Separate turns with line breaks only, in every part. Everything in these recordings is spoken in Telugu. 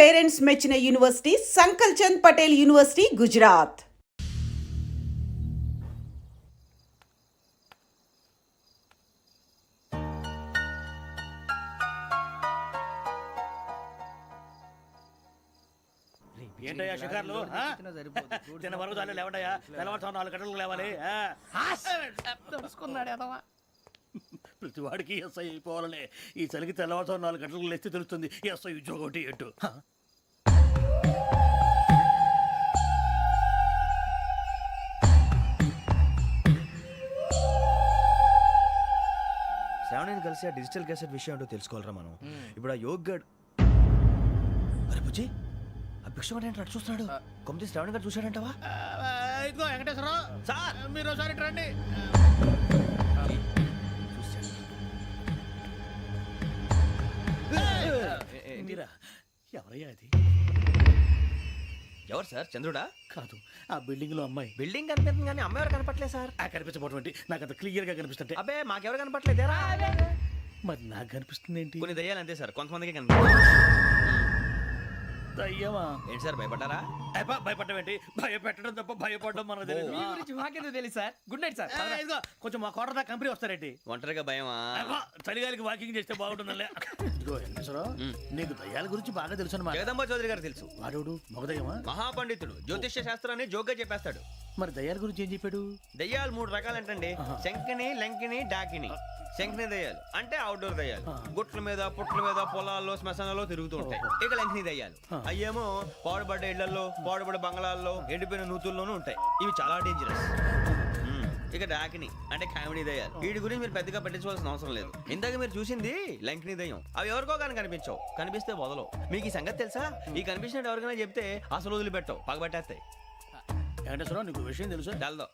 పేరెంట్స్ మెచ్చిన యూనివర్సిటీ సంకల్ చంద్ పటేల్ యూనివర్సిటీ గుజరాత్.
ఏంటయ్యా షికార్లు తిన్న వరకు చాలే లేవండయ్యా తెల్లవారుతో 4 గంటలకు లేవాలి. ప్రతి వాడికి ఎస్ఐ అయిపోవాలనే ఈ చలికి తెల్లవారుతో 4 గంటలకు లేస్తే తెలుస్తుంది ఎస్ఐ ఉద్యోగం ఒకటి ఎటు.
శ్రావణిని కలిసి ఆ డిజిటల్ క్యాసెట్ విషయం ఏంటో తెలుసుకోవాలరా మనం. ఇప్పుడు ఆ యోగ్ గడ్ అరే బుజ్జి ఆ భిక్షం అంటే అటు చూస్తున్నాడు. కొమ్మిది శ్రావణి గారు చూశాడంటావా?
ఇదిగో వెంకటేశ్వరరావు సార్ మీరు ఒకసారి రండి. ఎవరయ్యా అది?
ఎవరు సార్? చంద్రుడా?
కాదు, ఆ బిల్డింగ్ లో అమ్మాయి.
బిల్డింగ్ కనిపిస్తుంది కానీ అమ్మాయి ఎవరు కనపట్లేదు సార్.
కనిపించబోటువంటి నాకు అంత క్లియర్ గా కనిపిస్తుంటే.
అబ్బే మాకెవరు కనపట్లేదేరా?
మరి నాకు కనిపిస్తుంది ఏంటి?
కొన్ని దయ్యాలు అంతే సార్, కొంతమందికి కనిపిస్తుంది.
దయ్యమా?
ఏంటి సార్ భయపడ్డారా?
భయపడడం ఏంటి? భయపెట్టడం తప్ప భయపడడం మనకు తెలియదు.
మీ గురించి మాకెందుకు తెలుసు సార్? Good night sir.
ఇదిగో కొంచెం మా కోట దాకా కంపెనీ వస్తారేంటి?
ఒంటరిగా భయమా?
చలిగాలికి వాకింగ్ చేస్తే బాగుంటుందిలే. ఇదిగో వెంకటేశ్వరరావు, నీకు దయ్యాల గురించి బాగా తెలుసు అన్నమాట.
జగదంబ చౌదరి గారు తెలుసు.
వాడోడు మగదయ్యమా?
మహాపండితుడు, జ్యోతిష్య శాస్త్రాన్ని జోగ్గా చెప్పేస్తాడు.
మరి దయ్యాల గురించి ఏం చెప్పాడు?
దయ్యాలు 3 రకాలంటండి. శంకిని, లంకిని, డాకిని. శంకిని దయ్యాలు అంటే అవుట్డోర్ దయ్యాలు, గుట్ల మీద పుట్ల మీద పొలాల్లో శ్మశానాల్లో తిరుగుతూ ఉంటాయి. ఇక లంకిని దయ్యాలు అయ్యేమో పాడుబడ్డ ఇళ్లలో, పాడుబడ్డ బంగ్లాల్లో, ఎండిపోయిన నూతుల్లోనూ ఉంటాయి. ఇవి చాలా డేంజరస్. ఇక డాకిని అంటే కామెడీ దయ్యాలు. వీటి గురించి మీరు పెద్దగా పట్టించుకోవాల్సిన అవసరం లేదు. ఇందాక మీరు చూసింది లంకిని దయ్యం. అవి ఎవరికో కానీ కనిపించవు, కనిపిస్తే వదలవు. మీకు ఈ సంగతి తెలుసా? ఈ కనిపించినట్టు ఎవరికైనా చెప్తే అసలు వదిలిపెట్టవు, పగబట్టేస్తాయి.
వెంకటేశ్వరరావు, నీకు విషయం తెలుసు?
డల్దో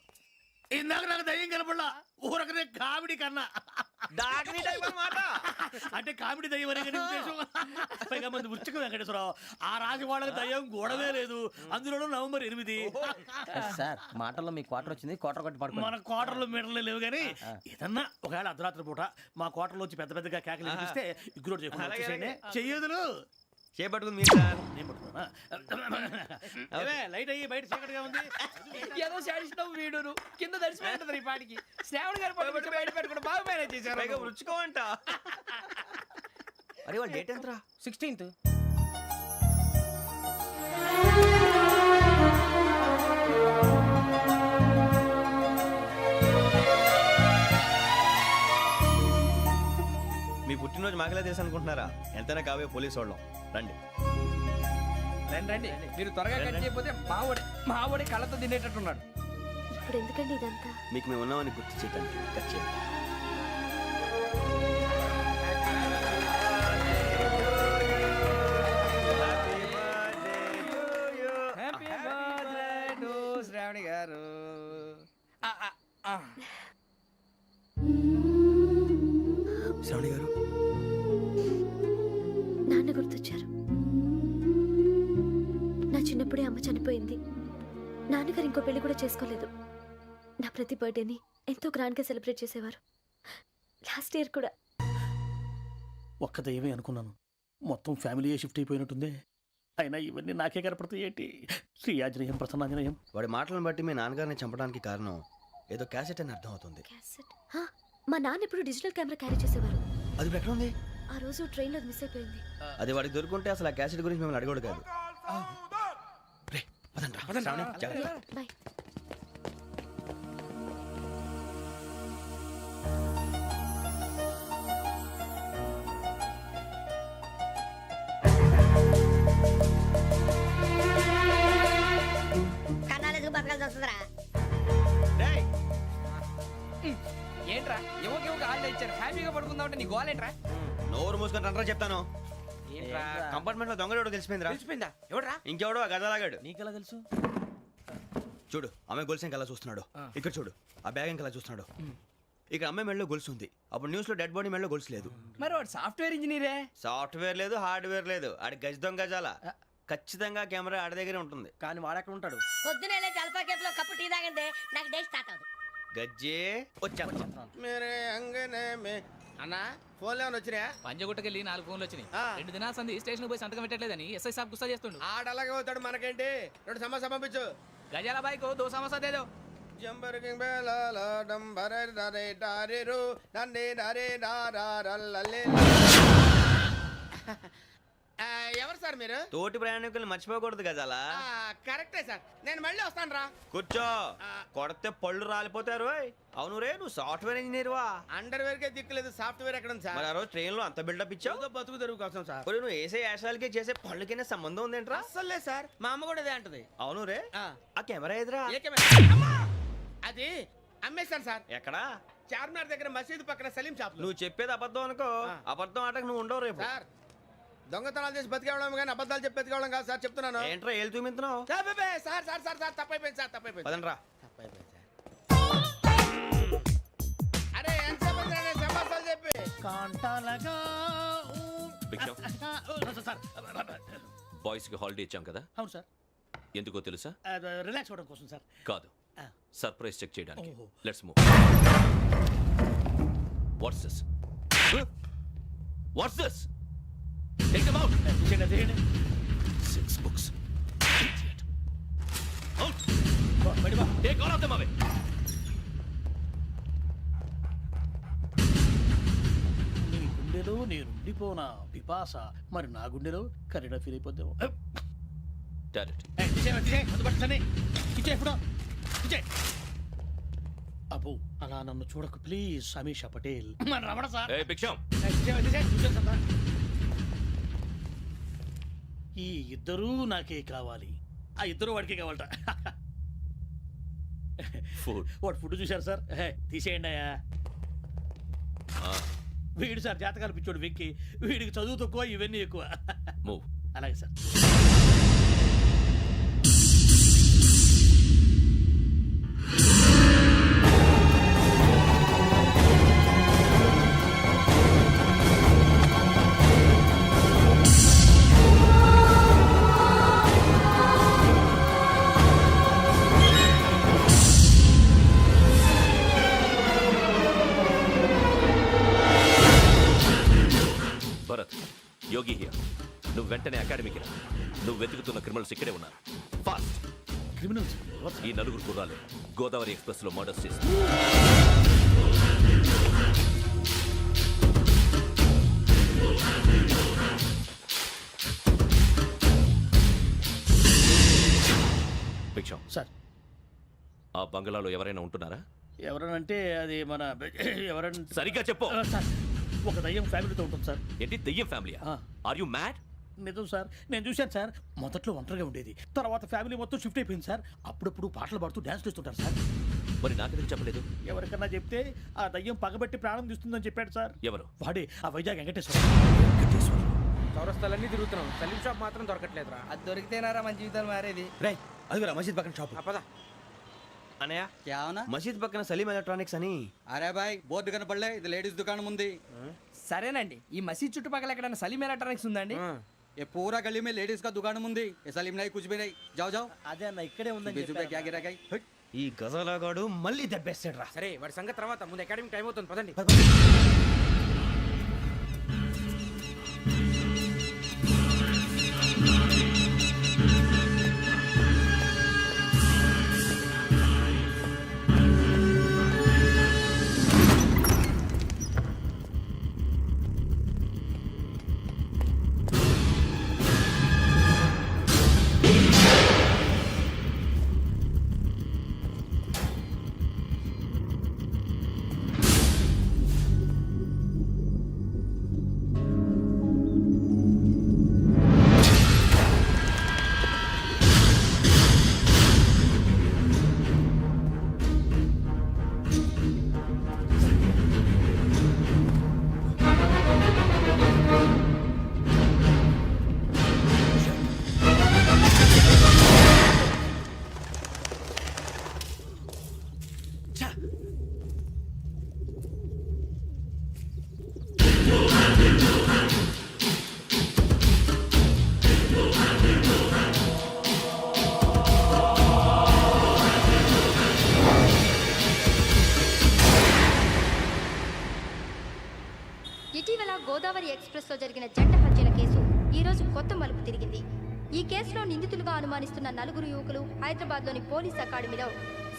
ఇందాక నాకు దయ్యం కనపడలా, ఊరకనే కామెడీ కన్నా.
డాకిని టైప్ అన్నమాట.
అంటే కామెడీ దయ్యం అనే కదా ఉద్దేశం. పైగా మంది ఉచ్చకం వెంకటేశ్వరరావు. ఆ రాజు వాళ్ళకి దయ్యం గొడవే లేదు. అందులోనూ నవంబర్ 8.
సార్ మాటల్లో మీ క్వార్టర్ వచ్చింది, క్వార్టర్ కొట్టి పడుకో.
మన క్వార్టర్లో మీటర్లు లేవు కానీ ఏదన్నా ఒకవేళ అర్ధరాత్రి పూట మా క్వార్టర్లో వచ్చి పెద్ద పెద్దగా కేకలు వినిపిస్తే ఇగ్గురు చేయకుండా చెయ్యదులు
చేపట్టుకుంది మీరు సార్.
లైట్ అయ్యి బయట చీకటిగా ఉంది.
ఏదో శాడిస్తావు వీడును కింద దర్శనం ఈ పాటికి. శ్రావణ్ గారు పట్టుబట్టి బయట పెట్టుకుంటే బాగా మేనేజ్ చేశారు.
పైగా రుచుకోవంట. అరే వాళ్ళ డేట్ ఎంతరా?
16th.
మీ పుట్టినరోజు మాకలే తెలుసు అనుకుంటున్నారా? ఎంతైనా కావే పోలీసు వాళ్ళం. రండి
రండి మీరు త్వరగా కట్ చేయకపోతే మావడి కళ్ళతో తినేటట్టున్నాడు.
ఇప్పుడు ఎందుకండి ఇదంతా?
మీకు మేము ఉన్నామని గుర్తు చేయడానికి కట్ చేయండి.
హ్యాపీ బర్త్డే టు శ్రావణి గారు.
శ్రావణి గారు
నాన్న గుర్తొచ్చారు. నా చిన్నప్పుడే అమ్మ చనిపోయింది. నాన్నగారు ఇంకో పెళ్లి కూడా చేసుకోలేదు. నా ప్రతి బర్త్డేని ఎంతో గ్రాండ్గా సెలబ్రేట్ చేసేవారు. లాస్ట్ ఇయర్ కూడా.
ఒక్క దయ్యమే అనుకున్నాను, మొత్తం ఫ్యామిలీ షిఫ్ట్ అయిపోయినట్టుందే. అయినా ఇవన్నీ నాకే కనపడతాయి ఏంటి? శ్రీ ఆంజనేయం ప్రసన్నాంజనేయం.
వాడి మాటలను బట్టి మీ నాన్నగారిని చంపడానికి కారణం ఏదో క్యాసెట్ అని అర్థం అవుతుంది.
క్యాసెట్? మా నాన్న ఎప్పుడు డిజిటల్ కెమెరా క్యారీ చేసేవారు.
అది ఇప్పుడు ఎక్కడ ఉంది?
ఆ రోజు ట్రైన్లో మిస్ అయిపోయింది.
అది వాడికి దొరుకుంటే అసలు ఆ క్యాసెట్ గురించి మిమ్మల్ని అడగడు కాదు.
బాయ్.
కన్నాలేసుకు బతకాల్సి వస్తుందిరా.
ఏంట్రా ఎవరికి హాలిడే ఇచ్చారు, హ్యాపీగా పడుకుందామంటే నీ గోల్ ఏంట్రా?
నోరు మూసుకొని రండ్రా చెప్తాను. కంపార్ట్మెంట్ లో దొంగడు తెలిసిపోయిందిరా.
తెలిసిపోయిందా? ఎవడ్రా?
ఇంకెవడో ఆ గదలాగాడు.
నీకెలా తెలుసు?
చూడు ఆమె గొలుసు ఇంకలా చూస్తున్నాడు. ఇక్కడ చూడు ఆ బ్యాగ్ ఇంకలా చూస్తున్నాడు. ఇక్కడ అమ్మాయి మెడలో గొలుసు ఉంది. అప్పుడు న్యూస్ లో డెడ్ బాడీ మెడలో గొలుసు లేదు.
మరి వాడు సాఫ్ట్వేర్ ఇంజనీరే.
సాఫ్ట్వేర్ లేదు, హార్డ్వేర్ లేదు. ఆడి గజ దొంగ గజాల. ఖచ్చితంగా కెమెరా ఆడి దగ్గరే ఉంటుంది.
కానీ వాడెక్కడ ఉంటాడు?
పొద్దునే లేచి అల్ఫా కేఫ్ లో కప్పు టీ తాగంటే నాకు డే స్టార్ట్ అవుతుంది.
గజ్జే వచ్చా.
అన్నా ఫోన్లో ఏమైనా వచ్చినాయా?
పంజగుట్టకెళ్ళి 4 ఫోన్లు వచ్చినాయి.
ఆ.
2 దినాల సంది స్టేషన్ పోయి సంతకం పెట్టలేదని ఎస్ఐ సాబ్ గుస్తా చేస్తుండు.
ఆడలాగే పోతాడు, మనకేంటి? 2 సమస్య పంపించు.
గజాల బైక్ 2 సమస్య దేదో.
జంబరకింగ్ బేలాల డంబరే డరే డారిరు నన్నే డరే డారల్లలే. ఎవరు సార్ మీరు?
తోటి ప్రయాణికుల్ని మర్చిపోకూడదు గజాల.
కరెక్టే సార్, నేను మళ్ళీ వస్తాను రా.
కూర్చో. కొడితే పళ్ళు రాలిపోతారు. అవును రే, నువ్వు సాఫ్ట్వేర్ ఇంజనీర్ వా?
అండర్వేర్ కే దిక్కులేదు, సాఫ్ట్వేర్ ఎక్కడ ఉంది సార్?
మరి ఆ రోజు ట్రైన్ లో అంత బిల్డప్ ఇచ్చావు.
ఏదో బతుకు తెరువు కోసం సార్.
ఒరేయ్, నువ్వు వేసే యాశాలకి చేసే పళ్ళకైనా సంబంధం ఉందేంట్రా?
అస్సలు లేదు సార్, మా అమ్మ కూడా అదే అంటది.
అవును రే,
ఆ.
ఆ కెమెరా ఎదురా
ఏ కెమెరా? అమ్మా! అది అమ్మేశాను సార్.
ఎక్కడా?
చార్మినార్ దగ్గర మసీదు పక్కన సలీం షాప్ లో.
నువ్వు చెప్పేది అబద్ధం అనుకో.
ఆ.
అబద్ధం ఆటకు నువ్వు ఉండవు రేపు.
సార్, దొంగతనాలు చేసి బతికేవడం కానీ అబద్ధాలు చెప్పి బతికేవడం కాదు సార్, చెప్తున్నాను.
ఏంట్రా ఏళ్ళు చూపించినావు?
Sir sir sir sir sir తప్పైపోయింది సార్, తప్పైపోయింది.
పదండ్రా.
తప్పైపోయింది సార్. అరే ఎంతసేపు అయిందిరా నేను సమాసాలు చెప్పి?
కాంటాలగా
భిక్షం.
సార్
బాయ్స్ కి హాలిడే ఇచ్చాం కదా,
అవును సార్,
ఎందుకో తెలుసా?
రిలాక్స్ అవ్వడం కోసం సార్.
కాదు, సర్ప్రైజ్ చెక్ చేయడానికి.
ఓహో.
Let's move. What's this? What's this? Take them out.
తీయండి.
6 books. Idiot. Out.
బయట బా.
Take all of them away.
నీ గుండెలో నేనుండిపోనా పిపాస, మరి నా గుండెలో కరీడా ఫీల్ అయిపోద్దాము.
Direct.
అబ్బో, అలా నన్ను చూడకు ప్లీజ్ సమీషా పటేల్. మన రమణ సార్.
Hey, భిక్షం.
ఈ ఇద్దరూ నాకే కావాలి, ఆ ఇద్దరు వాడికే కావాలట.
Food.
వాడు ఫుడ్ చూశారు సార్. తీసేయండి అయ్యా. వీడు సార్ జాతకాలు పిచ్చోడు వెక్కి, వీడికి చదువు తక్కువ ఇవన్నీ ఎక్కువ.
Move.
అలాగే సార్.
Bharat, Yogi here. నువ్వు వెంటనే అకాడమీకి రా. నువ్వు వెతుకుతున్న క్రిమినల్స్ ఇక్కడే ఉన్నారు. ఫాస్ట్.
క్రిమినల్స్
ఈ నలుగురు కుర్రాలు గోదావరి ఎక్స్ప్రెస్ లో మర్డర్స్ చేసి భిక్షం,
సార్.
ఆ బంగళాలో ఎవరైనా ఉంటున్నారా?
ఎవరనంటే అది మన ఎవరంటే
సరిగ్గా చెప్పు.
సార్, ఒక దయ్యం ఫ్యామిలీతో ఉంటుంది సార్.
ఏంటి, దెయ్యం ఫ్యామిలీయా?
ఆ.
Are you mad?
నిజం సార్, నేను చూశాను సార్. మొదట్లో ఒంటరిగా ఉండేది, తర్వాత ఫ్యామిలీ మొత్తం షిఫ్ట్ అయిపోయింది సార్. అప్పుడప్పుడు పాటలు పాడుతూ డ్యాన్స్ చేస్తుంటారు సార్.
మరి నాకెందుకు చెప్పలేదు?
ఎవరికన్నా చెప్తే ఆ దయ్యం పగబెట్టి ప్రాణం తీస్తుందని చెప్పాడు సార్.
ఎవరు?
వాడే ఆ వైజాగ్ వెంకటేశ్వర.
చౌరస్తాలన్నీ తిరుగుతున్నాం, సలీం షాప్ మాత్రం దొరకట్లేదురా.
అది దొరికితేనారా మన జీవితాలు మారేది.
రే, అదిగురా మసీద్ పక్కన షాప్.
పద.
అనయ్య,
क्या होना?
మసీద్ పక్కన సలీం ఎలక్ట్రానిక్స్ అని.
अरे भाई బోర్డు కనపడలే, ఇది లేడీస్ దుకాణం ఉంది.
సరేనండి, ఈ మసీద్ చుట్టుపక్కల ఎక్కడైనా సలీం ఎలక్ట్రానిక్స్ ఉందండి?
ये पूरा गली में लेडीज का दुकान मुंदी, ये सलीम नहीं कुछ भी नहीं. जाओ जाओ.
అదే అన్న ఇక్కడే
बीस रुपए क्या गिरा गई?
ఈ గజాలగాడు మళ్ళీ దెబ్బేస్తాడు రా.
సరే, వాడి సంగతి తర్వాత, ముందు అకాడమిక్ టైం అవుతుంది, పదండి.
ఎక్స్ప్రెస్ లో జరిగిన జంట హత్యల కేసు ఈ రోజు కొత్త మలుపు తిరిగింది. ఈ కేసులో నిందితులుగా అనుమానిస్తున్న 4 యువకులు హైదరాబాద్లోని పోలీస్ అకాడమీలో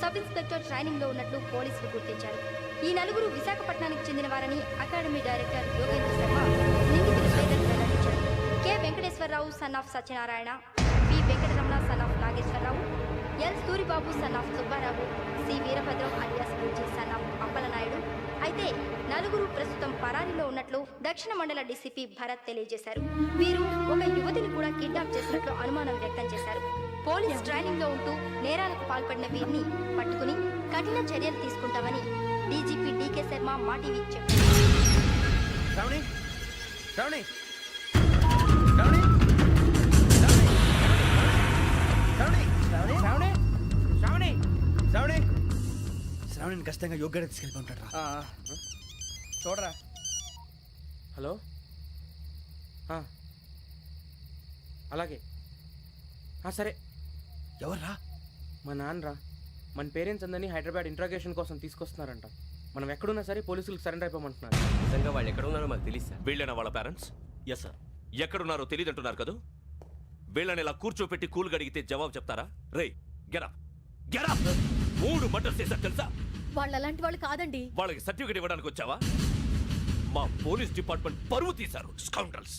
సబ్ ఇన్స్పెక్టర్ ట్రైనింగ్ లో ఉన్నట్లు పోలీసులు గుర్తించారు. ఈ 4 విశాఖపట్నానికి చెందిన వారని అకాడమీ డైరెక్టర్ యోగేంద్ర శర్మ నిందితుల పేర్లను వెల్లడించారు. K Venkateswararao son of Satyanarayana, P Venkataramana son of Nageswararao, L Suribabu son of Subbarao, C Veerabhadram alias Bujji son of Appalanaidu. అయితే 4 ప్రస్తుతం పరారీలో ఉన్నట్లు దక్షిణ మండల డీసీపీ భరత్ తెలియజేశారు. వీరు ఒక యువతిని కూడా కిడ్నాప్ చేసినట్లు అనుమానం వ్యక్తం చేశారు. పోలీస్ ట్రైనింగ్ లో ఉంటూ నేరాలకు పాల్పడిన వీరిని పట్టుకుని కఠిన చర్యలు తీసుకుంటామని డీజీపీ డీకే శర్మ మా టీవీకి చెప్పారు.
శ్రావణి శ్రావణి శ్రావణి శ్రావణి
శ్రావణి శ్రావణి
శ్రావణి శ్రావణిని ఖచ్చితంగా యోగ్యత తీసుకెళ్ళి ఉంటాడు రా.
చూడరా.
హలో అలాగే సరే.
ఎవర్రా?
మా నాన్నరా. మన పేరెంట్స్ అందరినీ హైదరాబాద్ ఇంట్రాగేషన్ కోసం తీసుకొస్తున్నారంట. మనం ఎక్కడున్నా సరే పోలీసులకు సరెండర్ అయిపోమంటున్నారు.
నిజంగా వాళ్ళు ఎక్కడ ఉన్నారో మాకు తెలియదు సార్. వీళ్ళైనా వాళ్ళ పేరెంట్స్?
Yes sir.
ఎక్కడున్నారో తెలియదు అంటున్నారు కదా. వీళ్ళని ఇలా కూర్చోపెట్టి కూల్ అడిగితే జవాబు చెప్తారా? రేయ్ గెరా గెరా 3 మర్డర్స్ చేశారు తెలుసా?
వాళ్ళు అలాంటి వాళ్ళు కాదండి.
వాళ్ళకి సర్టిఫికేట్ ఇవ్వడానికి వచ్చావా? మా పోలీస్ డిపార్ట్మెంట్ పరువు తీశారు స్కౌండ్రల్స్.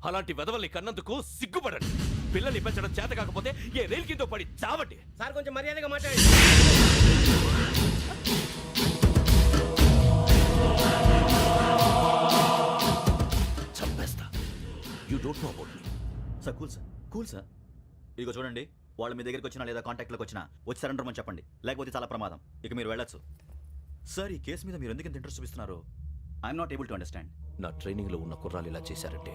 అలాంటి వెధవల్ని కన్నందుకు సిగ్గుపడండి. పిల్లల్ని పెంచడం చేత కాకపోతే ఏ రైలు కింద పడి చావండి.
సార్ కొంచెం మర్యాదగా మాట్లాడండి.
చంపేస్తా. You don't know about me.
Sir cool sir. ఇదిగో చూడండి, వాళ్ళు మీ దగ్గరికి వచ్చినా లేదా కాంటాక్ట్లోకి వచ్చినా వచ్చి సరెండర్ అని చెప్పండి, లేకపోతే చాలా ప్రమాదం. ఇక మీరు వెళ్ళొచ్చు. సార్, ఈ కేసు మీద మీరు ఎందుకు ఇంత ఇంట్రెస్ట్ చూపిస్తున్నారు? I'm not able to understand.
నా ట్రైనింగ్ లో ఉన్న కుర్రాలు ఇలా చేశారంటే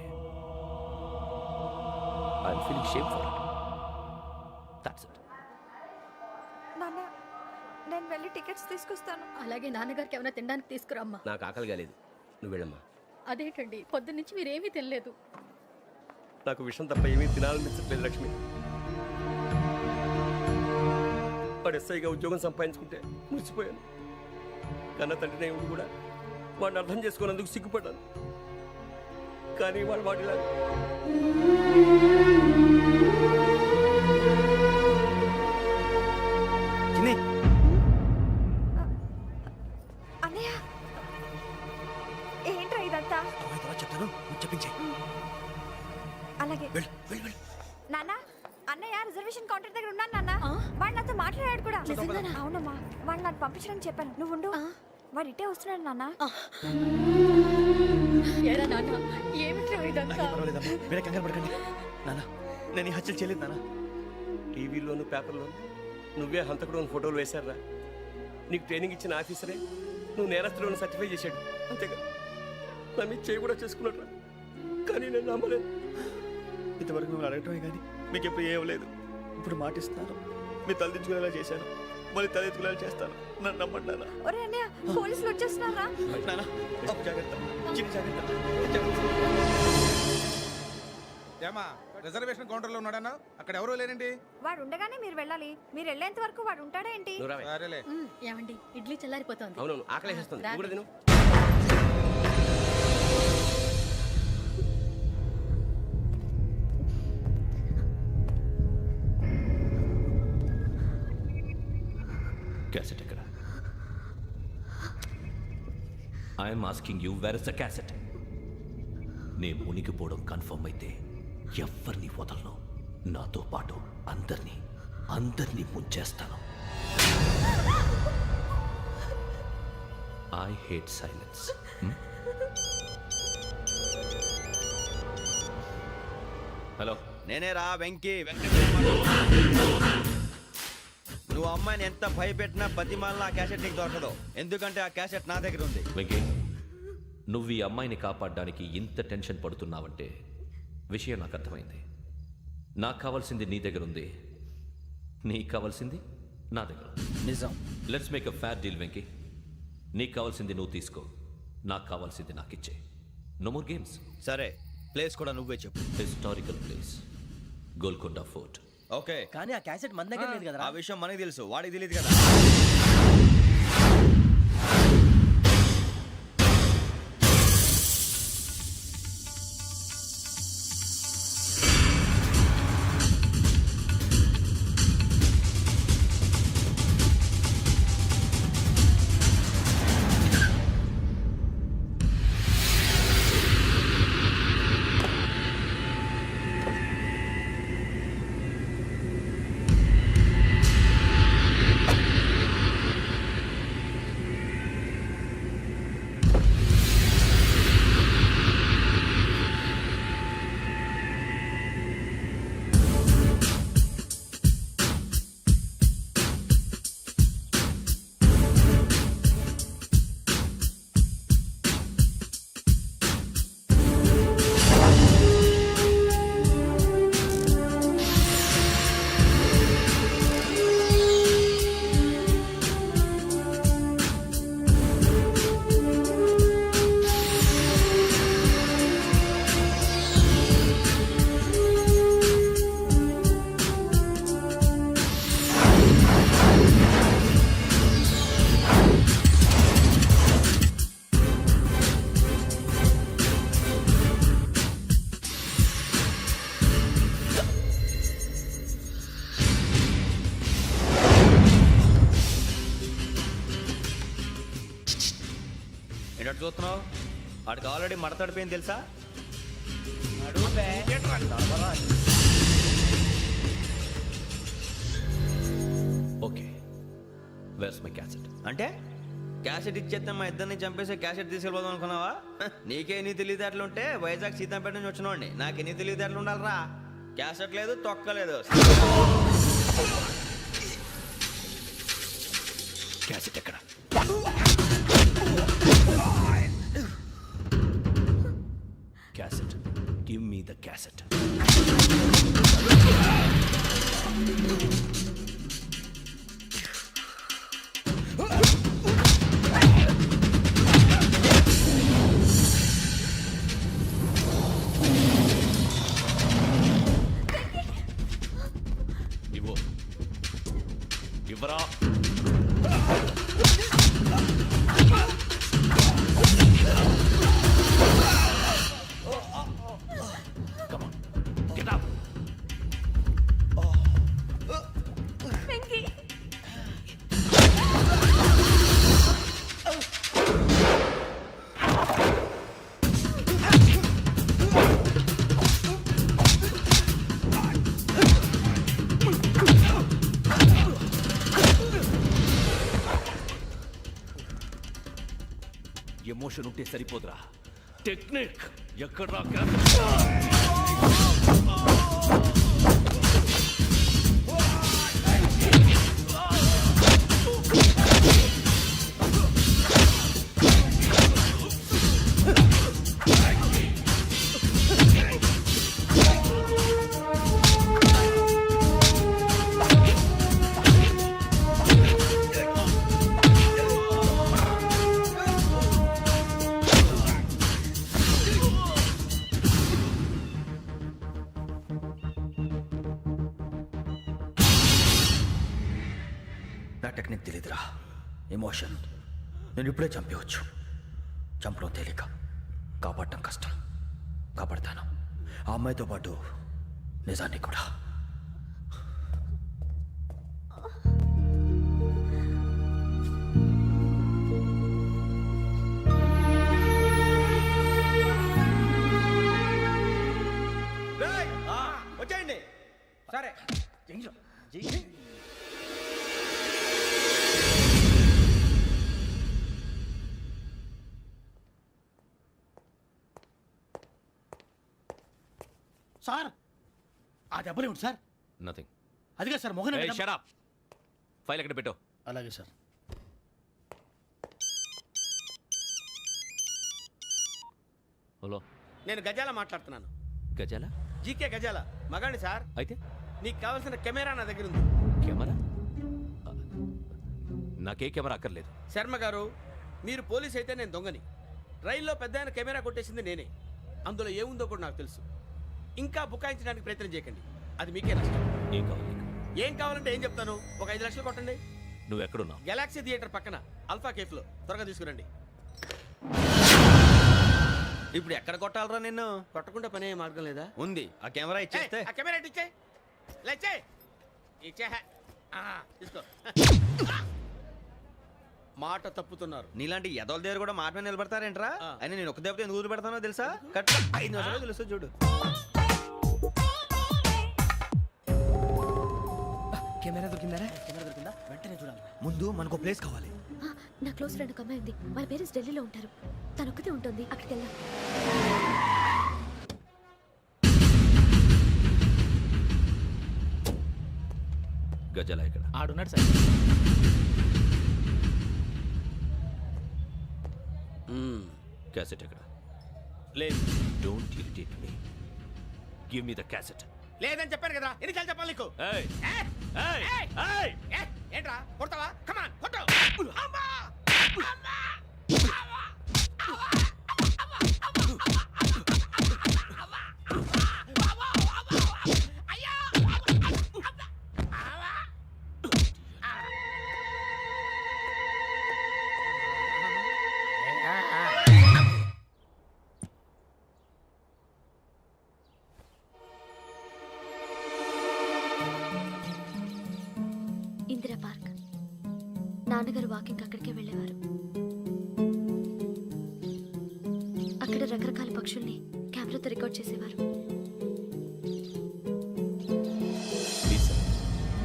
I'm feeling shame for it. That's it.
నాన్న, నేను వెళ్ళి టికెట్స్ తీసుకొస్తాను. అలాగే నాన్నగారికి ఏమైనా తినడానికి తీసుకురామ్మా.
నాకు ఆకలి కాలేదు, నువ్వు వెళ్ళమ్మా.
అదేంటండి, పొద్దున్నుంచి మీరేమీ తినలేదు.
నాకు విషయం తప్ప ఏమీ తినాలనిపించట్లేదు లక్ష్మి. వాడు ఎస్ఐగా ఉద్యోగం సంపాదించుకుంటే మురిసిపోయాను. కన్న తండ్రినే ఉండి కూడా వాడిని అర్థం చేసుకున్నందుకు సిగ్గుపడ్డాను. కానీ వాడిలా
అన్నయ్య, ఏంట్రా ఇదంతా?
చెప్తాను, చెప్పించే.
అలాగే. నాన్న, అన్నయ్య రిజర్వేషన్ కౌంటర్ దగ్గర ఉన్నాను నాన్న. వాడు నాతో మాట్లాడాడు కూడా. అవునమ్మా, వాడు నాకు పంపించడానికి చెప్పాను. నువ్వు ఉండు, వాడు ఇట్టే వస్తున్నాడు నాన్న.
మీరే కంగారు పడకండి నాన్న. నేను ఈ హత్యలు చేయలేదు నాన్న.
టీవీలోను పేపర్లోను నువ్వే హంతకుడు ఫోటోలు వేశారా? నీకు ట్రైనింగ్ ఇచ్చిన ఆఫీసరే నువ్వు నేరస్తులను సర్టిఫై చేశాడు. అంతేగా నా మీద చేయి కూడా చేసుకున్నాడు. కానీ నేను నమ్మలేదు.
ఇంతవరకు మిమ్మల్ని అడగటమే కానీ మీకు ఎప్పుడు ఏమలేదు. ఇప్పుడు మాటిస్తున్నాను, మీ తలదించుకునేలా చేశాను, మళ్ళీ తలెత్తుకునేలా చేస్తాను. నన్ను నమ్మండి నాన్న.
ఒరే అన్నయ్య, పోలీసులు వచ్చేస్తున్నారా?
నాన్న జాగ్రత్త, చిన్న జాగ్రత్త.
ఏమా రిజర్వేషన్ కౌంటర్ లో ఉన్నాడన్నా? అక్కడ ఎవరూ లేనండి.
వాడు ఉండగానే మీరు వెళ్ళాలి. మీరు వెళ్ళేంత వరకు వాడు ఉంటాడా ఏంటి?
సరేలే.
ఏమండి, ఇడ్లీ చల్లారిపోతుంది.
అవును, ఆకలేస్తుంది. నువ్వు కూడా తిను.
క్యాసెట్ ఎక్కడ? I'm asking you, where is the cassette? నే మునిగిపోవడం కన్ఫర్మ్ అయితే ఎవరిని వదలను. నాతో పాటు అందరినీ ముంచేస్తాను. I hate silence. హలో,
నేనే రా వెంకీ. నువ్వు అమ్మాయిని ఎంత భయపెట్టినా బతిమాలినా ఆ క్యాసెట్ నీకు దొరకదు. ఎందుకంటే ఆ క్యాసెట్ నా దగ్గర ఉంది.
వెంకీ, నువ్వు ఈ అమ్మాయిని కాపాడడానికి ఇంత టెన్షన్ పడుతున్నావంటే విషయం నాకు అర్థమైంది. నాకు కావాల్సింది నీ దగ్గర ఉంది, నీకు కావాల్సింది నా దగ్గర.
నిజం.
Let's make a fair deal Venky. నీకు కావాల్సింది నువ్వు తీసుకో, నాకు కావాల్సింది నాకు ఇచ్చే. No more games.
సరే, ప్లేస్ కూడా నువ్వే చెప్పు.
Historical place, Golconda fort.
Okay,
కానీ ఆ క్యాసెట్ మన దగ్గర లేదు కదా.
ఆ విషయం మనకి తెలుసు, వాడికి తెలియదు కదా. ఏంటి చూస్తున్నావు? వాడికి ఆల్రెడీ మడతడిపోయింది తెలుసా?
Okay, where's my cassette?
అంటే క్యాసెట్ ఇచ్చేస్తే మా ఇద్దరిని చంపేసి క్యాసెట్ తీసుకెళ్ళిపోదాం అనుకున్నావా? నీకే ఎన్ని తెలివితేటలు ఉంటే వైజాగ్ సీతంపేట నుంచి వచ్చినవాడిని. నాకు ఎన్ని తెలివితేటలు ఉండాలిరా? క్యాసెట్ లేదు, తొక్కలేదు.
క్యాసెట్ ఎక్కడ? Cassette, give me the cassette. ఇవ్వు, ఇవ్వరా. Come on, get up. Emotion ఉంటే సరిపోదురా, టెక్నిక్ ఎక్కడ?
నా టెక్నిక్ తెలీదురా. ఎమోషన్ నేను ఇప్పుడే చంపేయచ్చు. చంపడం తేలిక, కాపాడటం కష్టం. కాపాడతాను ఆ అమ్మాయితో పాటు నిజాన్ని కూడా.
వచ్చేయండి.
సరే.
సార్ ఆ దెబ్బలేమిటి సార్?
నథింగ్.
అదిగా సార్ మొహన్
షట్ అప్. ఫైల్ ఎక్కడ పెట్టు.
అలాగే సార్.
హలో,
నేను గజాల మాట్లాడుతున్నాను.
గజాల?
జీకే గజాల మగాండి సార్.
అయితే
నీకు కావాల్సిన కెమెరా నా దగ్గర ఉంది.
కెమెరా? నాకే కెమెరా అక్కర్లేదు.
శర్మ గారు, మీరు పోలీస్ అయితే నేను దొంగని. రైల్లో పెద్ద ఆయన కెమెరా కొట్టేసింది నేనే. అందులో ఏముందో కూడా నాకు తెలుసు. ఇంకా బుకాయించడానికి ప్రయత్నం చేయకండి, అది మీకే నష్టం.
ఏం కావాలి?
ఏం కావాలంటే ఏం చెప్తాను. ఒక 5 లక్షలు కొట్టండి.
నువ్వు ఎక్కడున్నావు?
గెలాక్సీ థియేటర్ పక్కన అల్ఫా కేఫ్లో. త్వరగా తీసుకురండి.
ఇప్పుడు ఎక్కడ కొట్టాలరా నిన్ను?
కొట్టకుండా పనే మార్గం లేదా?
ఉంది. ఆ కెమెరా ఇచ్చేస్తే.
ఆ కెమెరా ఇచ్చే లేచే ఇచ్చే. తీసుకో. మాట తప్పుతున్నారు.
నీలాంటి ఎదల దగ్గర కూడా మాట మీద నిలబడతారేంట్రా? అయినా నేను ఒక దెబ్బతో ఎందుకు పెడతానో తెలుసా? కరెక్ట్ 5 నిమిషాలు తెలుసు చూడు.
కెమెరా దొరికిందా?
వెంటనే చూడాలి.
ముందు మనకు ప్లేస్ కావాలి.
నా క్లోజ్ ఫ్రెండ్ ఒక అమ్మాయి ఉంది. వాళ్ళ పేరెంట్స్ ఢిల్లీలో ఉంటారు. తను ఒక్కతే ఉంటుంది. అక్కడికి వెళ్దాం.
గజాల ఎక్కడ?
ఆడున్నాడు సార్.
క్యాసెట్ ఎక్కడ?
లేదు.
Don't irritate me. Give me the cassette.
లేదని చెప్పాను కదా, ఎన్నిసార్లు చెప్పాలి నీకు?
ఏయ్ ఏయ్ ఏయ్!
ఏంట్రా కొడతావా? కమాన్ కొట్టు. అమ్మా! అమ్మా!
ఇందిరా పార్క్. నాన్నగారు వాకింగ్ అక్కడికే వెళ్ళేవారు. పక్షుల్ని కెమెరాతో రికార్డ్ చేసేవారు.
ప్లీజ్ సార్,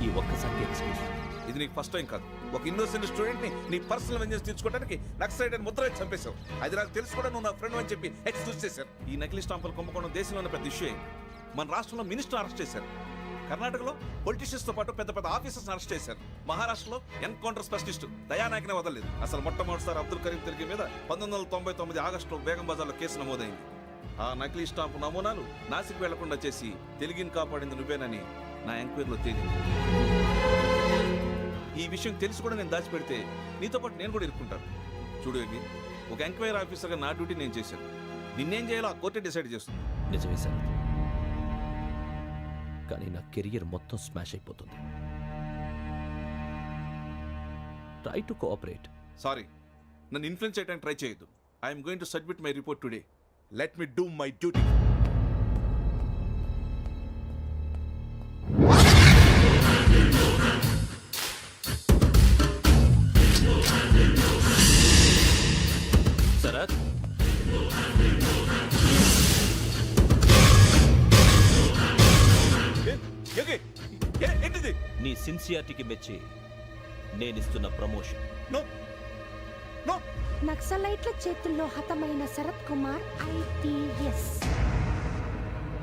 ఈ ఒక్కసారికి ఎక్స్క్యూజ్.
ఇది నీకు ఫస్ట్ టైం కాదు. ఒక ఇన్నోసెంట్ స్టూడెంట్ ని నీ పర్సనల్ వెంజెన్స్ తీర్చుకోవడానికి నక్సలైట్ అని ముద్ర వేసి చంపేశావు. అది నాకు తెలుసు కూడా నువ్వు నా ఫ్రెండ్ అని చెప్పి ఎక్స్క్యూజ్ చేశారు. ఈ నకిలీ స్టాంపులు కుంభకోణం దేశంలో ఉన్న పెద్ద ఇష్యూ అయింది. మన రాష్ట్రంలో మినిస్టర్ అరెస్ట్ చేశారు. కర్ణాటకలో పొలిటీషియన్స్ తో పాటు పెద్ద పెద్ద ఆఫీసర్స్ అరెస్ట్ చేశారు. మహారాష్ట్రలో ఎన్కౌంటర్ స్పెషలిస్ట్ దయానాయకనే వదలలేదు. అసలు మొట్టమొదటిసారి అబ్దుల్ కరీం తిరిగి మీద 1999 ఆగస్టులో బేగం బజార్లో కేసు నమోదైంది. ఆ నకిలీ స్టాంపు నమూనాలు నాసిక్ వెళ్లకుండా చేసి తెలుగుని కాపాడింది నువ్వేనని నా ఎంక్వైరీలో తేలింది. ఈ విషయం తెలిసి కూడా నేను దాచిపెడితే నీతో పాటు నేను కూడా ఇరుక్కుంటాను. చూడు యోగి, ఒక ఎంక్వైరీ ఆఫీసర్గా నా డ్యూటీ నేను చేశాను. నిన్నేం చేయాలో ఆ కోర్టే డిసైడ్ చేస్తుంది.
నిజమే సార్, కానీ నా కెరియర్ మొత్తం స్మాష్ అయిపోతుంది. Try to cooperate.
సారీ, నన్ను ఇన్ఫ్లుయెన్స్ చేయడానికి ట్రై చేయొద్దు. I'm going to submit my report today. Let me do my duty.
Sarath,
ఏంటిది?
నీ సిన్సియారిటీకి మెచ్చి నేనిస్తున్న ప్రమోషన్.
నక్సలైట్ల చేతుల్లో హతమైన శరత్ కుమార్ ఐపీఎస్.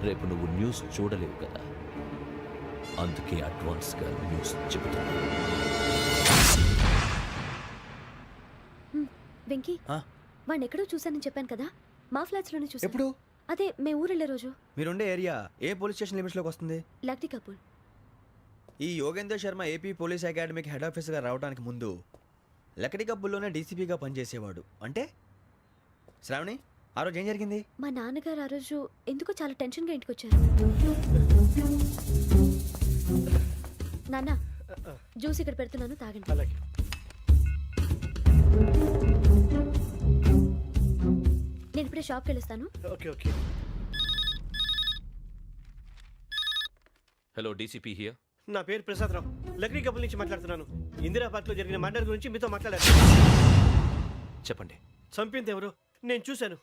రేపు నువ్వు న్యూస్ చూడలేవు కదా, అందుకే అడ్వాన్స్గా న్యూస్ చెబుతున్నా.
వెంకీ, వాడిని ఎక్కడో చూశానని చెప్పాను కదా, మా ఫ్లాట్స్ లోనే చూసాను.
ఎప్పుడు?
అదే మేము ఊరెళ్ళే రోజు.
మీరుండే ఏరియా ఏ పోలీస్ స్టేషన్ లిమిట్స్ లోకి వస్తుంది?
లక్టీ కపూర్.
ఈ యోగేందర్ శర్మ ఏపీ పోలీస్ అకాడమీకి హెడ్ ఆఫీసర్గా రావడానికి ముందు లకడి కబ్బుల్లోనే డీసీపీగా పనిచేసేవాడు. అంటే శ్రావణి, ఆ రోజు ఏం జరిగింది?
మా నాన్నగారు ఆ రోజు ఎందుకో చాలా టెన్షన్గా ఇంటికి వచ్చారు. నాన్న, జ్యూస్ ఇక్కడ పెడుతున్నాను, తాగండి.
అలాగే.
నేను ఇప్పుడే షాప్కి వెళ్ళొస్తాను.
Okay okay.
Hello, DCP here.
నా పేరు ప్రసాదరావు, లక్డీ కపుల్ నుంచి మాట్లాడుతున్నాను. ఇందిరా పార్క్లో జరిగిన మర్డర్ గురించి మీతో మాట్లాడారు.
చెప్పండి.
చంపింది ఎవరు? నేను చూశాను.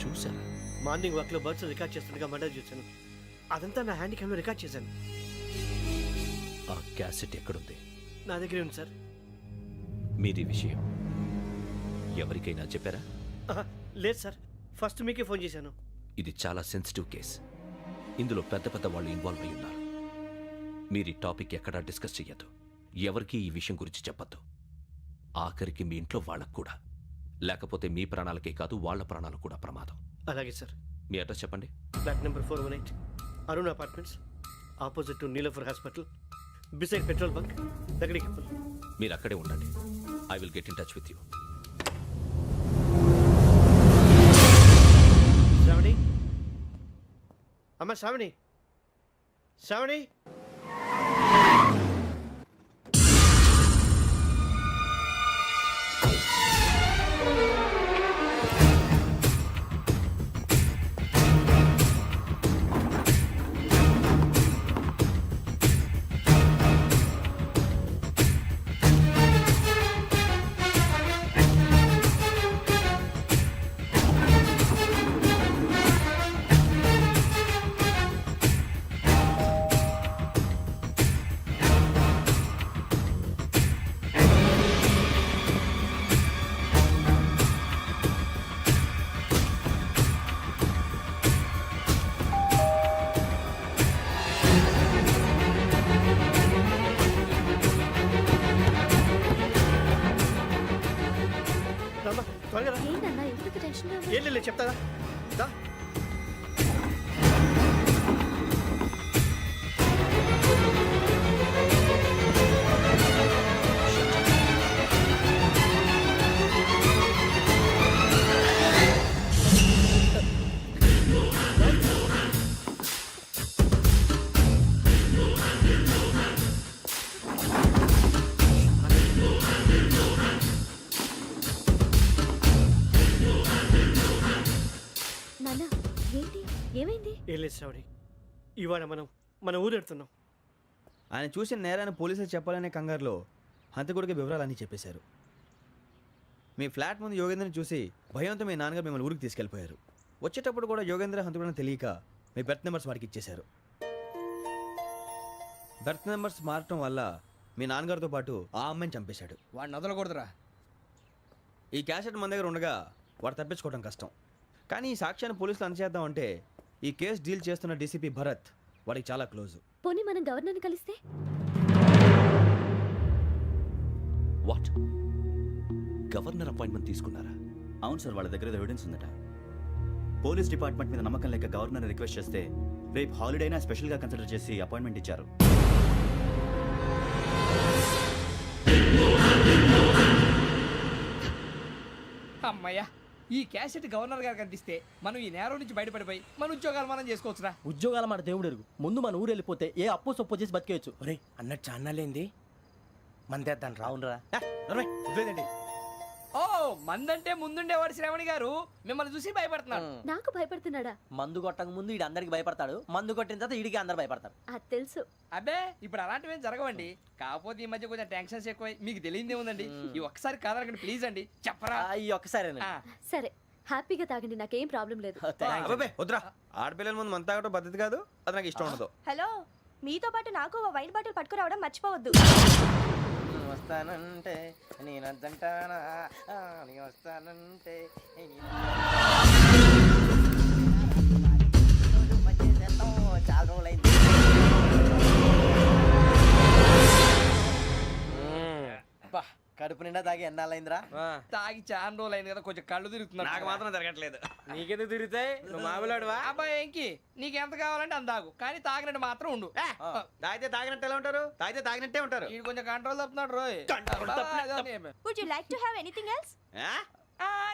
చూశాను.
మార్నింగ్ వాక్లో బర్డ్స్ రికార్డ్ చేస్తుండగా మర్డర్ చూశాను. అదంతా నా హ్యాండ్ క్యామ్లో రికార్డ్ చేశాను.
ఆ క్యాసెట్ ఎక్కడుంది?
నా దగ్గరే ఉంది సార్.
మీది విషయం ఎవరికైనా చెప్పారా?
లేదు సార్, ఫస్ట్ మీకే ఫోన్ చేశాను.
ఇది చాలా సెన్సిటివ్ కేస్. ఇందులో పెద్ద పెద్ద వాళ్ళు ఇన్వాల్వ్ అయి ఉన్నారు. మీరు ఈ టాపిక్ ఎక్కడా డిస్కస్ చెయ్యొద్దు. ఎవరికి ఈ విషయం గురించి చెప్పొద్దు. ఆఖరికి మీ ఇంట్లో వాళ్ళకు కూడా. లేకపోతే మీ ప్రాణాలకే కాదు, వాళ్ళ ప్రాణాలకు కూడా ప్రమాదం.
అలాగే సార్.
మీ అడ్రస్ చెప్పండి.
Flat number 418, Arun apartments, opposite to Niloufer hospital, beside petrol bunk, Lakdi Kapul.
మీరు అక్కడే ఉండండి. I will get in touch with you.
Sravani, అమ్మ శ్రావణి, శ్రావణి. త్వరగా రా.
ఏంటన్నా ఎందుకు టెన్షన్గా ఉన్నావు?
ఏం లేదు, చెప్తారా? దా.
నాన్న, ఏంటి, ఏమైంది?
ఏం లేదు శ్రావణి, ఇవాళ మనం మన ఊరు వెళ్తున్నాం.
ఆయన చూసిన నేరాన్ని పోలీసులు చెప్పాలనే కంగారులో హంతకుడికి వివరాలన్నీ చెప్పేశారు. మీ ఫ్లాట్ ముందు యోగేంద్రని చూసి భయంతో మీ నాన్నగారు మిమ్మల్ని ఊరికి తీసుకెళ్ళిపోయారు. వచ్చేటప్పుడు కూడా యోగేంద్ర హంతకుడని తెలియక మీ బెర్త్ నెంబర్స్ వాడికి ఇచ్చేశారు. బెర్త్ నెంబర్స్ మారటం వల్ల మీ నాన్నగారితో పాటు ఆ అమ్మాయిని చంపేశాడు.
వాడిని వదలకూడదురా.
ఈ క్యాసెట్ మన దగ్గర ఉండగా వాడు తప్పించుకోవడం కష్టం. కానీ ఈ సాక్ష్యాన్ని పోలీసులు అందజేద్దామంటే ఈ కేసు డీల్ చేస్తున్న డీసీపీ భరత్ వాడికి చాలా క్లోజ్.
పోనీ మనం గవర్నర్ని కలిస్తే?
వాట్? గవర్నర్ అపాయింట్మెంట్ తీసుకున్నారా?
అవును సార్, వాళ్ళ దగ్గర ఎవిడెన్స్ ఉందట. పోలీస్ డిపార్ట్మెంట్ మీద నమ్మకం లేక గవర్నర్ రిక్వెస్ట్ చేస్తే రేపు హాలిడేనా స్పెషల్గా కన్సిడర్ చేసి అపాయింట్మెంట్ ఇచ్చారు.
అమ్మయ్యా, ఈ క్యాసెట్ గవర్నర్ గారికి అందిస్తే మనం ఈ నేరం నుంచి బయటపడిపోయి మన ఉద్యోగాలు మనం చేసుకోవచ్చురా.
ఉద్యోగాల మాట దేవుడు ఎరుగు. ముందు మన ఊరు వెళ్ళిపోతే ఏ అప్పు సొప్పు చేసి బతికేయచ్చు.
ఒరే అన్నట్టు చాన్నాలేంది మందేద్దాం రావునరా.
ఓ మందంటే ముందుండేవాడు శ్రావణి గారు మిమ్మల్ని చూసి భయపడుతున్నాడు.
నాకు భయపడుతున్నాడా?
మందు కొట్టక ముందు ఈడు అందరికి భయపడతాడు, మందు కొట్టిన తర్వాత ఈడికి అందరు భయపడతారు.
అది తెలుసు.
అబ్బే ఇప్పుడు అలాంటివి ఏం జరగవండి. కాకపోతే ఈ మధ్య కొంచెం టెన్షన్స్ ఎక్కువై మీకు తెలియదే ఉందండి. ఈ ఒక్కసారి కాదనకండి ప్లీజ్ అండి, చెప్పరా.
ఈ ఒక్కసారి
సరే హ్యాపీగా తాగండి, నాకేం ప్రాబ్లం లేదు.
అబ్బాబే వద్దురా, ఆడపిల్లల ముందు మన తాగటం పద్ధతి కాదు, అది నాకు ఇష్టం ఉండదు.
హలో, మీతో పాటు నాకు ఓ వైన్ బాటిల్ పట్టుకురావడం మర్చిపోవద్దు.
వస్తానంటే నేనంటానా, వస్తానంటే చాలా రోజులైంది. కడుపు నిండా తాగి ఎన్నాళ్ళైందిరా?
తాగి చాలా రోజులు అయింది కదా, కొంచెం కళ్ళు తిరుగుతున్నాడు.
నాకు మాత్రం జరగట్లేదు.
నీకెందుకు తిరుగుతాయి? నువ్వు మామిలాడువా?
అబ్బాయి ఏంకి నీకు ఎంత కావాలంటే అంత తాగు, కానీ తాగినట్టు మాత్రం ఉండు.
తాగితే తాగినట్టు ఎలా ఉంటారు? తాగితే తాగినట్టే ఉంటారు.
వీడు కొంచెం కంట్రోల్ తప్పుతున్నాడు రోయ్.
Would you like to have anything else?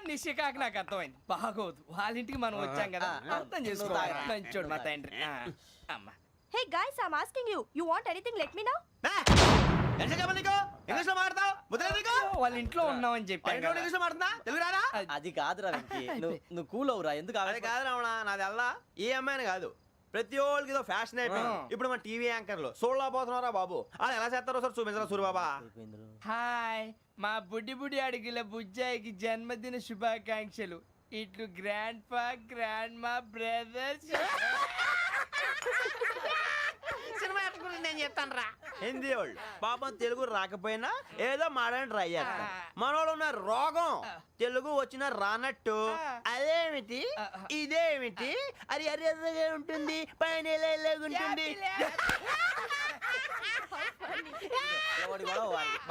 నిశ్చికాకి నాకు అర్థమైంది. బాగోదు, వాళ్ళ ఇంటికి మనం వచ్చాం కదా, అర్థం చేసుకోవాలి. మంచోడు మా తండ్రి. అమ్మ
hey guys, I am asking you, you want anything let me know.
English లో మాట్లాడతావు?
వాళ్ళ ఇంట్లో ఉన్నామని చెప్పాను.
ఇంగ్లీష్ లో మాట్లాడుతున్నా, తెలుగు రాదా?
అది కాదురా వెంకీ, నువ్వు కూల్ అవురా. ఎందుకు
అది కాదు రావణ, నాది అల్లా ఏ అమ్మాయిని కాదు, ప్రతి ఒళ్ళకి ఇదో ఫ్యాషన్ అయిపోయింది. ఇప్పుడు మన టీవీ యాంకర్లు సోళ్ళ పోతున్నారా బాబు, అది ఎలా చేస్తారో సార్ చూపించరా సూరిబాబా.
హాయ్, మా బుడ్డి బుడి అడిగిల బుజ్జాయికి జన్మదిన శుభాకాంక్షలు. ఇట్లు గ్రాండ్ ఫా గ్రాండ్ మా బ్రదర్స్.
సినిమా గురించి నేను చెప్తాను రా. హిందీ వాళ్ళు పాపం తెలుగు రాకపోయినా ఏదో మాడని ట్రై చేస్తారు. మనోళ్ళు ఉన్న రోగం తెలుగు వచ్చిన రానట్టు అదేమిటి ఇదేమిటి అది అరిగా ఉంటుంది, పైన ఉంటుంది.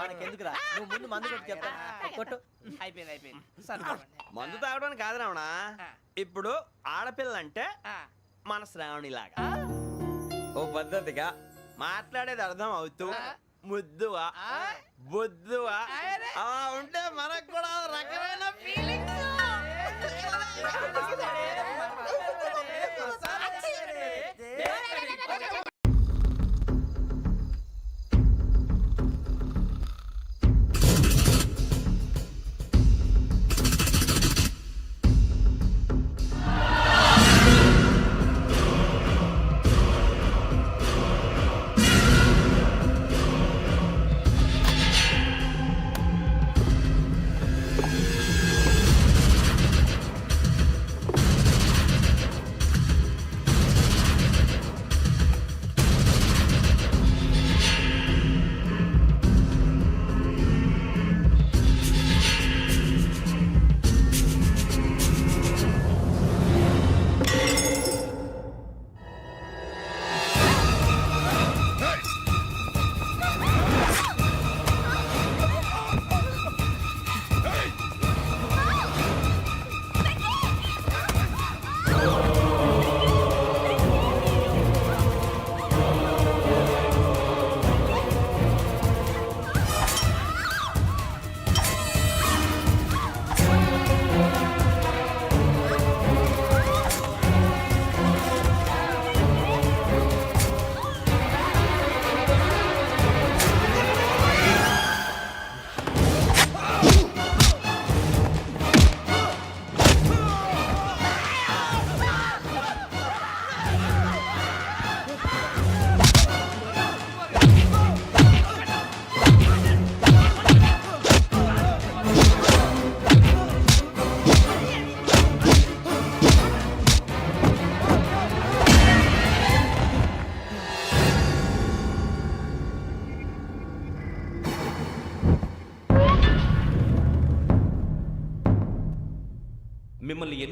మనకెందుకురా, నువ్వు ముందు మందు కొట్టి చెప్తా. కొట్టు.
అయిపోయింది.
మందు తాగడానికి కాదు రావణ, ఇప్పుడు ఆడపిల్లంటే మన శ్రావణి లాగా ఓ పద్ధతిగా మాట్లాడేది అర్థం అవుతూ ముద్దువా బొద్దువా అలా ఉంటే మనకు కూడా రకమైన ఫీలింగ్స్.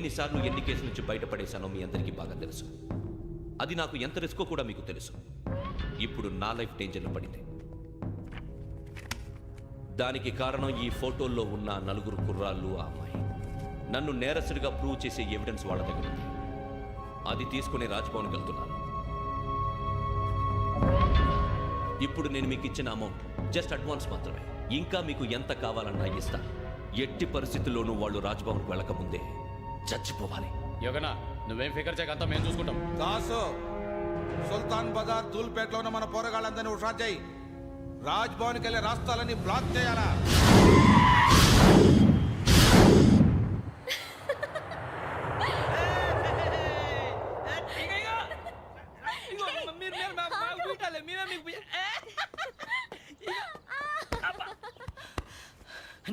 ఎన్నిసార్లు ఎన్ని కేసుల నుంచి బయటపడేశానో మీ అందరికీ బాగా తెలుసు. అది నాకు ఎంత రిస్కో కూడా మీకు తెలుసు. ఇప్పుడు నా లైఫ్ డేంజర్లో పడింది. దానికి కారణం ఈ ఫోటోల్లో ఉన్న 4 కుర్రాళ్ళు, ఆ అమ్మాయి. నన్ను నేరస్తుడిగా ప్రూవ్ చేసే ఎవిడెన్స్ వాళ్ళ దగ్గర ఉంది. అది తీసుకుని రాజ్భవన్కి వెళ్తున్నాను. ఇప్పుడు నేను మీకు ఇచ్చిన అమౌంట్ జస్ట్ అడ్వాన్స్ మాత్రమే. ఇంకా మీకు ఎంత కావాలన్నా ఇస్తా. ఎట్టి పరిస్థితుల్లోనూ వాళ్ళు రాజ్భవన్కి వెళ్ళకముందే చచ్చిపోవాలి.
యోగనా, నువ్వేం ఫికర్ చేయకంతా మేము చూసుకుంటాం.
దాసు, సుల్తాన్ బజార్ ధూల్పేటలో ఉన్న మన పోరగాళ్ళందరినీ హుషారు చేయి. రాజ్ భవన్కి వెళ్ళే రాస్తాలని బ్లాక్ చేయాలా?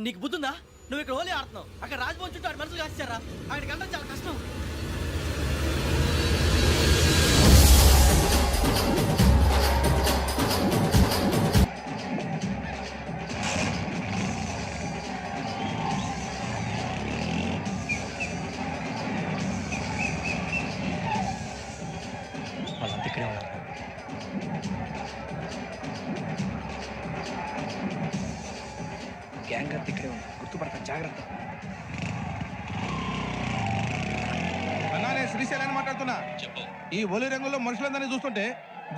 నీకు బుద్ధుందా? నువ్వు ఇక్కడ హోలీ ఆడుతున్నావు, అక్కడ రాజ్భవన్ చుట్టూ ఆడి మనుషులు కాస్తారా? అక్కడికి వెళ్ళడం చాలా కష్టం.
వాళ్ళంతా ఇక్కడే ఉన్నారు. గ్యాంగ్ అంతా ఇక్కడే ఉంది, గుర్తుపడతాను, జాగ్రత్త.
అన్నానే శ్రీశైలాన్ని మాట్లాడుతున్నా. ఈ ఒలి రంగుల్లో మనుషులందరినీ చూస్తుంటే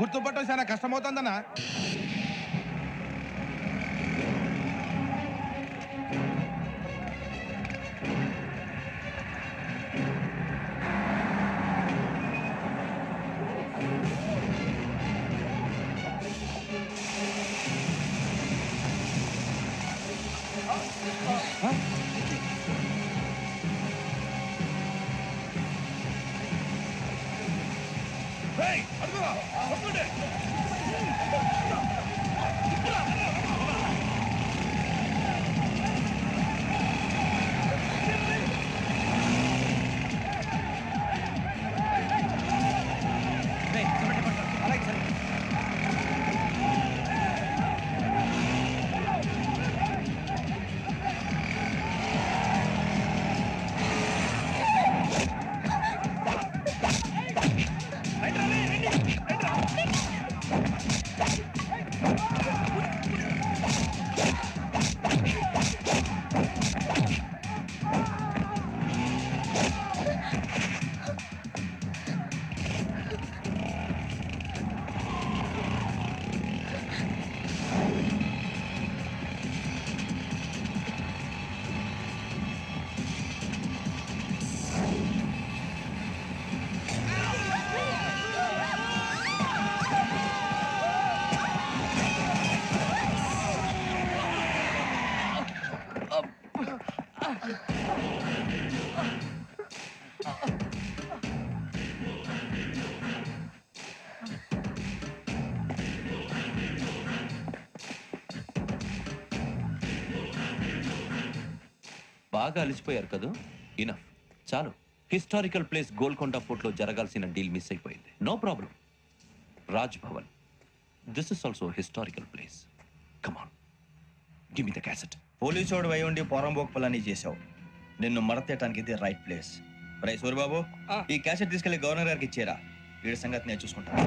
గుర్తుపట్టడం చాలా కష్టమవుతుందన్నా.
బాగా అలిసిపోయారు కదా? ఇనఫ్, చాలు. హిస్టారికల్ ప్లేస్ గోల్కొండ ఫోర్ట్లో జరగాల్సిన డీల్ మిస్ అయిపోయింది. No problem. Raj Bhavan, this is also historical place. Come on, give me the cassette.
పోలీసోడు వై ఉండి పోరంబోక్ పలాని చేసావు. నిన్ను మడతేయటానికి ఇది రైట్ ప్లేస్. రై సూరిబాబు, ఈ క్యాసెట్ తీసుకెళ్లి గవర్నర్ గారికి ఇచ్చేరా. వీడి సంగతి నేను చూసుకుంటాను.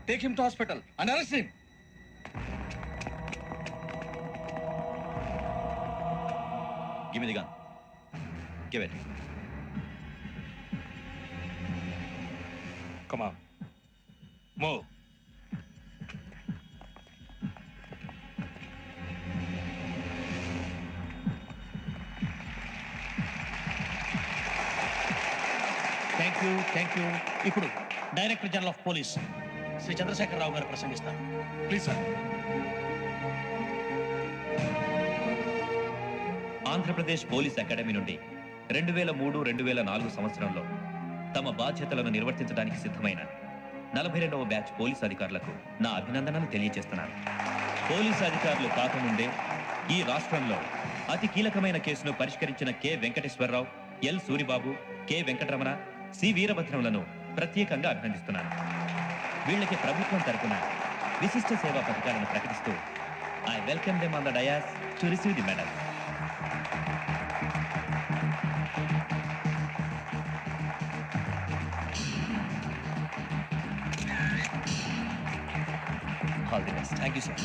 Take him to hospital and arrest him. Give me the gun. Give it. Come on. Move.
Thank you. ఇప్పుడు director general of police Shri Chandrasekhara Rao గారు ప్రసంగిస్తారు. Please sir.
Andhra Pradesh police academy నుండి 2003-2004 సంవత్సరంలో తమ బాధ్యతలను నిర్వర్తించడానికి సిద్ధమైన 42వ బ్యాచ్ పోలీస్ అధికారులకు నా అభినందనలు తెలియజేస్తున్నాను. పోలీస్ అధికారులు కాకముందే ఈ రాష్ట్రంలో అతి కీలకమైన కేసును పరిష్కరించిన K Venkateswara Rao, L Suribabu, K Venkataramana, C వీరభద్రంలను ప్రత్యేకంగా అభినందిస్తున్నాను. వీళ్ళకి ప్రభుత్వం తరపున విశిష్ట సేవా పథకాలను ప్రకటిస్తూ I welcome them on the dais to receive the medal. All the best. Thank you, sir.